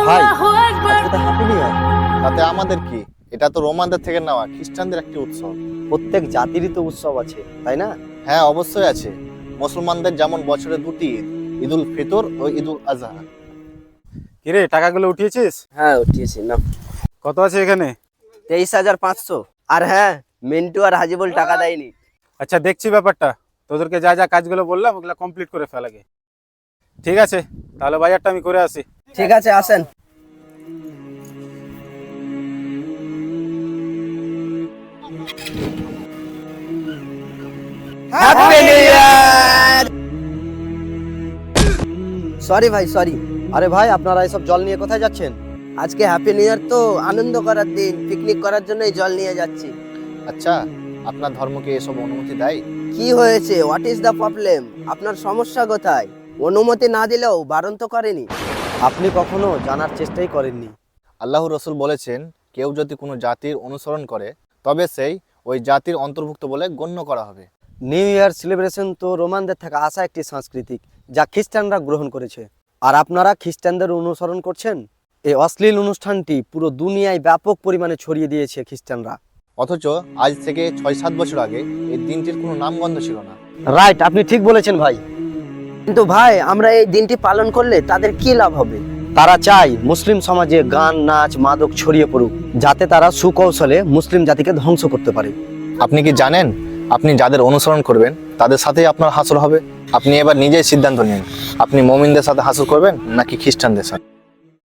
ভাই আজকে তো হ্যাপি নিউ ইয়ার। তাতে আমাদের কি? এটা তো রোমানদের থেকে নেওয়া খ্রিস্টানদের একটি উৎসব। প্রত্যেক জাতিরই তো উৎসব আছে, তাই না? হ্যাঁ, অবশ্যই আছে। মুসলমানদের যেমন বছরে দুটি ঈদ, ঈদুল ফিতর ও ঈদুল আজহা। কিরে, টাকাগুলো উঠিয়েছিস? হ্যাঁ উঠিয়েছি না। কত আছে এখানে? 23,500। আর হ্যাঁ, মিন্টু আর হাজিবুল টাকা দেয়নি। আচ্ছা, দেখছি ব্যাপারটা। তোদেরকে যা যা কাজগুলো বললাম ওগুলো কমপ্লিট করে ফেলাগে। ঠিক আছে, তাহলে বাজারটা আমি করে আসি। ঠিক আছে, আসেন। Happy new year. সরি ভাই, সরি। আরে ভাই, আপনারা এসব জল নিয়ে কোথায় যাচ্ছেন? আজকে হ্যাপি নিউ ইয়ার তো আনন্দ করার দিন, পিকনিক করার জন্যই জল নিয়ে যাচ্ছি। আচ্ছা, আপনার ধর্ম কি এসব অনুমতি দেয়? কি হয়েছে? What is the problem? আপনার সমস্যা কোথায়? অনুমতি না দিলেও বারণ তো করেনি। আপনি কখনো জানার চেষ্টাই করেননি। আল্লাহ রসুল বলেছেন, কেউ যদি কোনো জাতির অনুসরণ করে তবে সেই ওই জাতির অন্তর্ভুক্ত বলে গণ্য করা হবে। নিউ ইয়ার সেলিব্রেশন তো রোমানদের থেকে আসা একটি সাংস্কৃতিক, যা খ্রিস্টানরা গ্রহণ করেছে। আর আপনারা খ্রিস্টানদের অনুসরণ করছেন। এই অশ্লীল অনুষ্ঠানটি পুরো দুনিয়ায় ব্যাপক পরিমাণে ছড়িয়ে দিয়েছে খ্রিস্টানরা। অথচ আজ থেকে 6-7 বছর আগে এই দিনটির কোনো নামগন্ধ ছিল না। রাইট, আপনি ঠিক বলেছেন ভাই। কিন্তু ভাই, আমরা এই দিনটি পালন করলে তাদের কি লাভ হবে? তারা চায় মুসলিম সমাজে গান, নাচ, মাদক ছড়িয়ে পড়ুক, যাতে তারা সুকৌশলে মুসলিম জাতিকে ধ্বংস করতে পারে। আপনি কি জানেন, আপনি যাদের অনুসরণ করবেন তাদের সাথেই আপনার হাসর হবে। আপনি এবার নিজেই সিদ্ধান্ত নিন, আপনি মুমিনদের সাথে হাসর করবেন নাকি খ্রিস্টানদের সাথে।